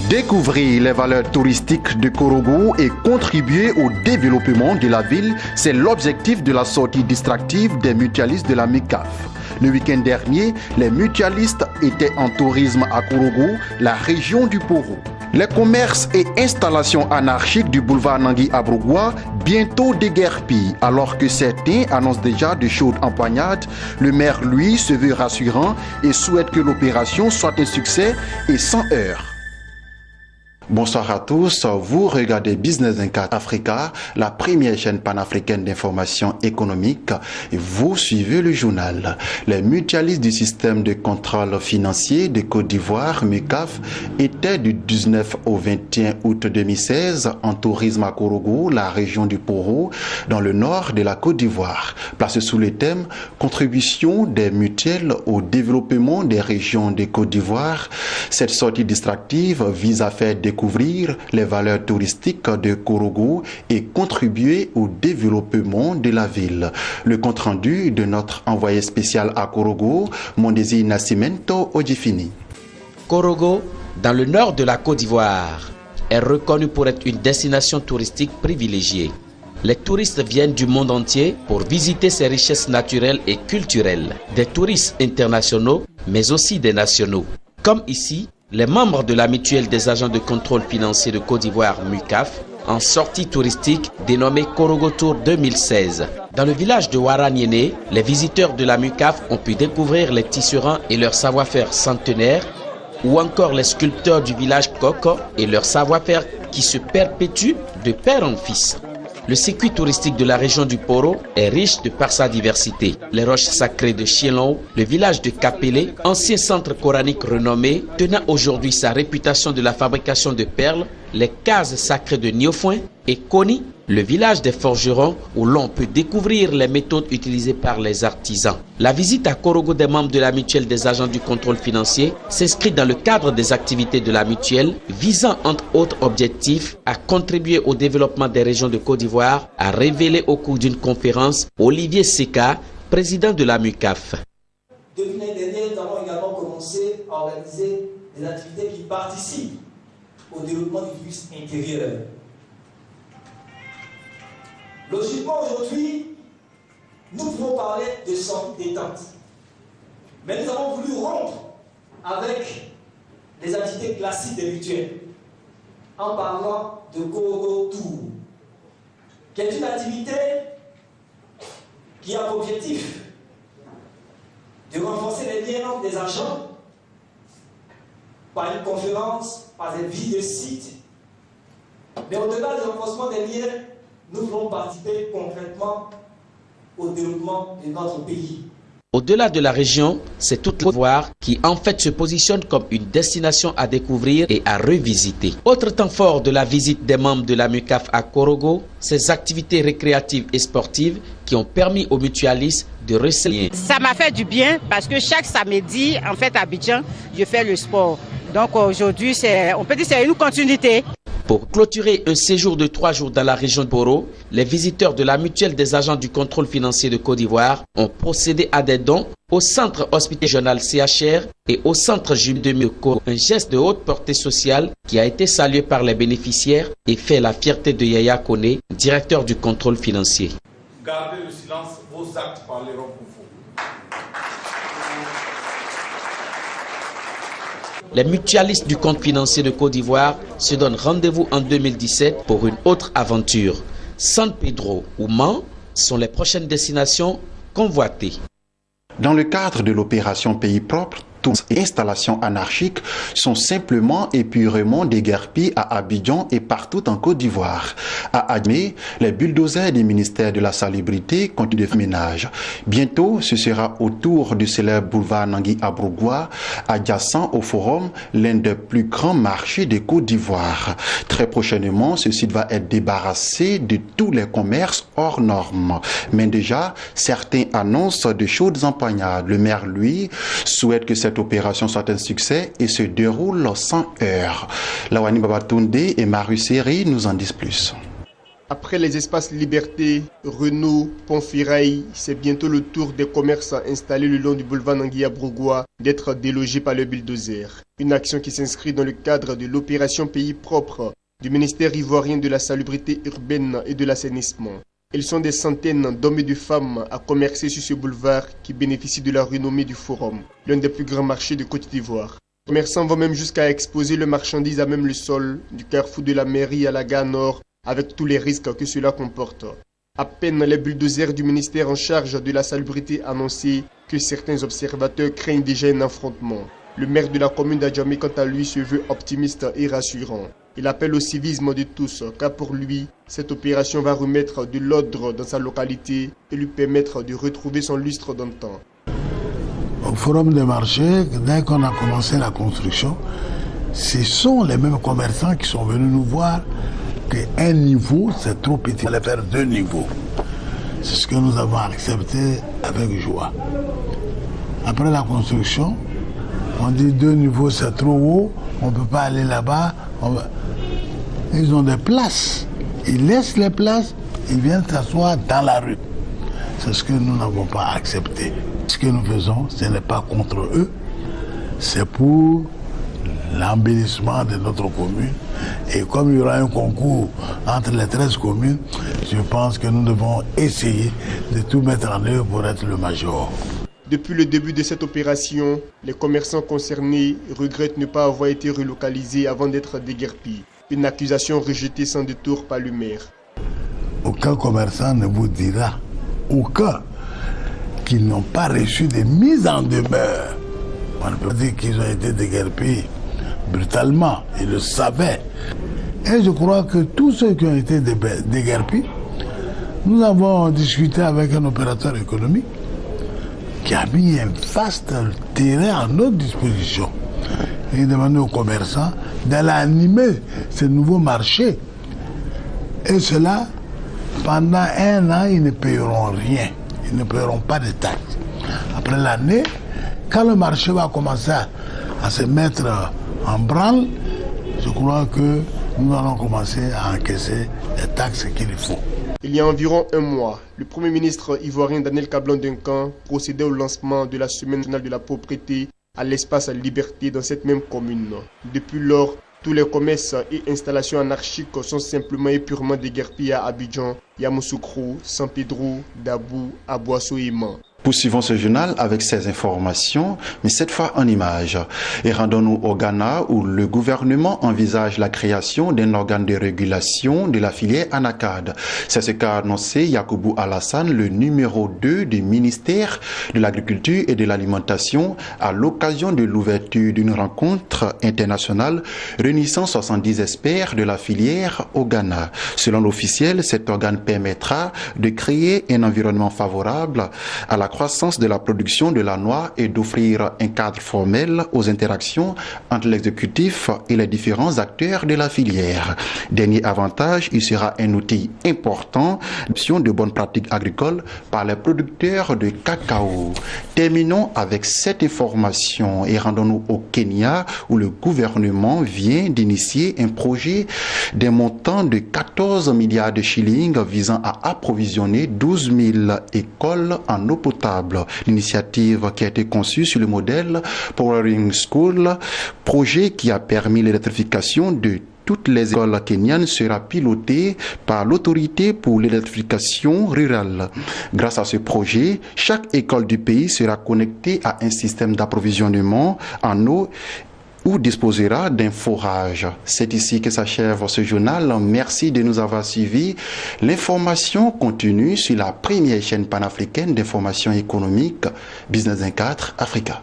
Découvrir les valeurs touristiques de Korogo et contribuer au développement de la ville, c'est l'objectif de la sortie distractive des mutualistes de la MUCAF. Le week-end dernier, les mutualistes étaient en tourisme à Korogo, la région du Poro. Les commerces et installations anarchiques du boulevard Nangui Abrogwa bientôt déguerpillent. Alors que certains annoncent déjà de chaudes empoignades, le maire, lui, se veut rassurant et souhaite que l'opération soit un succès et sans heurts. Bonsoir à tous, vous regardez Business 24 Africa, la première chaîne panafricaine d'information économique, et vous suivez le journal. Les mutualistes du système de contrôle financier de Côte d'Ivoire, MUCAF, étaient du 19 au 21 août 2016 en tourisme à Korogo, la région du Poro, dans le nord de la Côte d'Ivoire. Placé sous le thème « Contribution des mutuelles au développement des régions de Côte d'Ivoire », cette sortie distractive vise à faire découvrir les valeurs touristiques de Korogo et contribuer au développement de la ville. Le compte-rendu de notre envoyé spécial à Korogo, Mondesi Nascimento Odjifini. Korogo, dans le nord de la Côte d'Ivoire, est reconnue pour être une destination touristique privilégiée. Les touristes viennent du monde entier pour visiter ses richesses naturelles et culturelles. Des touristes internationaux, mais aussi des nationaux. Comme ici, les membres de la mutuelle des agents de contrôle financier de Côte d'Ivoire, MUCAF, en sortie touristique dénommée Korogo Tour 2016. Dans le village de Waraniene, les visiteurs de la MUCAF ont pu découvrir les tisserands et leur savoir-faire centenaire, ou encore les sculpteurs du village Koko et leur savoir-faire qui se perpétue de père en fils. Le circuit touristique de la région du Poro est riche de par sa diversité. Les roches sacrées de Chielon, le village de Kapele, ancien centre coranique renommé, tenant aujourd'hui sa réputation de la fabrication de perles, les cases sacrées de Niofouin et Koni, le village des forgerons où l'on peut découvrir les méthodes utilisées par les artisans. La visite à Korogo des membres de la mutuelle des agents du contrôle financier s'inscrit dans le cadre des activités de la mutuelle visant entre autres objectifs à contribuer au développement des régions de Côte d'Ivoire, a révélé au cours d'une conférence Olivier Seka, président de la MUCAF. Depuis l'année dernière, nous avons également commencé à organiser des activités qui participent au développement du tourisme intérieur. Logiquement, aujourd'hui, nous pouvons parler de sortie détente. Mais nous avons voulu rompre avec les activités classiques des mutuelles en parlant de Korogo Tour, qui est une activité qui a pour objectif de renforcer les liens entre des agents par une conférence, par des visites de sites. Mais au-delà du renforcement des liens, nous voulons participer concrètement au développement de notre pays. Au-delà de la région, c'est toute Côte d'Ivoire qui en fait se positionne comme une destination à découvrir et à revisiter. Autre temps fort de la visite des membres de la MUCAF à Korogo, ces activités récréatives et sportives qui ont permis aux mutualistes de receler. Ça m'a fait du bien parce que chaque samedi, en fait à Abidjan, je fais le sport. Donc aujourd'hui, on peut dire que c'est une continuité. Pour clôturer un séjour de 3 jours dans la région de Poro, les visiteurs de la mutuelle des agents du contrôle financier de Côte d'Ivoire ont procédé à des dons au centre hospitalier régional CHR et au centre Jules de Moko. Un geste de haute portée sociale qui a été salué par les bénéficiaires et fait la fierté de Yaya Kone, directeur du contrôle financier. Gardez le silence, vos actes parleront pour vous. Les mutualistes du compte financier de Côte d'Ivoire se donnent rendez-vous en 2017 pour une autre aventure. San Pedro ou Mans sont les prochaines destinations convoitées. Dans le cadre de l'opération Pays propre, toutes les installations anarchiques sont simplement et purement déguerpies à Abidjan et partout en Côte d'Ivoire. À Adjamé, les bulldozers des ministères de la salubrité continuent de faire ménage. Bientôt, ce sera au tour du célèbre boulevard Nangui Abrogwa, adjacent au forum, l'un des plus grands marchés de Côte d'Ivoire. Très prochainement, ce site va être débarrassé de tous les commerces hors normes. Mais déjà, certains annoncent de chaudes empoignades. Le maire, lui, souhaite que cette opération soit un succès et se déroule sans heurts. Lawani Babatunde et Maru Seri nous en disent plus. Après les espaces Liberté, Renault, Pont-Ferraille, c'est bientôt le tour des commerçants installés le long du boulevard Nanguia-Brougua d'être délogés par le bulldozer. Une action qui s'inscrit dans le cadre de l'opération Pays propre du ministère ivoirien de la salubrité urbaine et de l'assainissement. Ils sont des centaines d'hommes et de femmes à commercer sur ce boulevard qui bénéficie de la renommée du Forum, l'un des plus grands marchés de Côte d'Ivoire. Les commerçants vont même jusqu'à exposer leurs marchandises à même le sol, du carrefour de la mairie à la gare Nord, avec tous les risques que cela comporte. À peine les bulldozers du ministère en charge de la salubrité annonçaient que certains observateurs craignent déjà un affrontement. Le maire de la commune d'Adjamé, quant à lui, se veut optimiste et rassurant. Il appelle au civisme de tous, car pour lui, cette opération va remettre de l'ordre dans sa localité et lui permettre de retrouver son lustre d'antan. Au Forum des marchés, dès qu'on a commencé la construction, ce sont les mêmes commerçants qui sont venus nous voir qu'un niveau, c'est trop petit. Il fallait faire 2 niveaux. C'est ce que nous avons accepté avec joie. Après la construction, on dit 2 niveaux, c'est trop haut, on ne peut pas aller là-bas. Ils ont des places. Ils laissent les places, ils viennent s'asseoir dans la rue. C'est ce que nous n'avons pas accepté. Ce que nous faisons, ce n'est pas contre eux, c'est pour l'embellissement de notre commune. Et comme il y aura un concours entre les 13 communes, je pense que nous devons essayer de tout mettre en œuvre pour être le major. Depuis le début de cette opération, les commerçants concernés regrettent ne pas avoir été relocalisés avant d'être déguerpis. Une accusation rejetée sans détour par le maire. Aucun commerçant ne vous dira, aucun, qu'ils n'ont pas reçu de mise en demeure. On ne peut pas dire qu'ils ont été déguerpis brutalement, ils le savaient. Et je crois que tous ceux qui ont été déguerpis, nous avons discuté avec un opérateur économique qui a mis un vaste terrain à notre disposition. Et demandé aux commerçants d'aller animer ce nouveau marché. Et cela, pendant 1 an, ils ne paieront rien. Ils ne paieront pas de taxes. Après l'année, quand le marché va commencer à se mettre en branle, je crois que nous allons commencer à encaisser les taxes qu'il faut. Il y a environ 1 mois, le Premier ministre ivoirien Daniel Kablan-Duncan procédait au lancement de la Semaine nationale de la propriété à l'espace Liberté dans cette même commune. Depuis lors, tous les commerces et installations anarchiques sont simplement et purement déguerpis à Abidjan, Yamoussoukro, San Pedro, Dabou, Aboasso et Man. Poursuivons ce journal avec ces informations, mais cette fois en images. Et rendons-nous au Ghana où le gouvernement envisage la création d'un organe de régulation de la filière anacarde. C'est ce qu'a annoncé Yakubu Alassane, le numéro 2 du ministère de l'Agriculture et de l'Alimentation, à l'occasion de l'ouverture d'une rencontre internationale réunissant 70 experts de la filière au Ghana. Selon l'officiel, cet organe permettra de créer un environnement favorable à la croissance de la production de la noix et d'offrir un cadre formel aux interactions entre l'exécutif et les différents acteurs de la filière. Dernier avantage, il sera un outil important de bonnes pratiques agricoles par les producteurs de cacao. Terminons avec cette information et rendons-nous au Kenya où le gouvernement vient d'initier un projet d'un montant de 14 milliards de shillings visant à approvisionner 12 000 écoles en eau potable. L'initiative qui a été conçue sur le modèle Powering School, projet qui a permis l'électrification de toutes les écoles kenyanes, sera pilotée par l'autorité pour l'électrification rurale. Grâce à ce projet, chaque école du pays sera connectée à un système d'approvisionnement en eau ou disposera d'un forage. C'est ici que s'achève ce journal. Merci de nous avoir suivis. L'information continue sur la première chaîne panafricaine d'information économique, Business 24 Africa.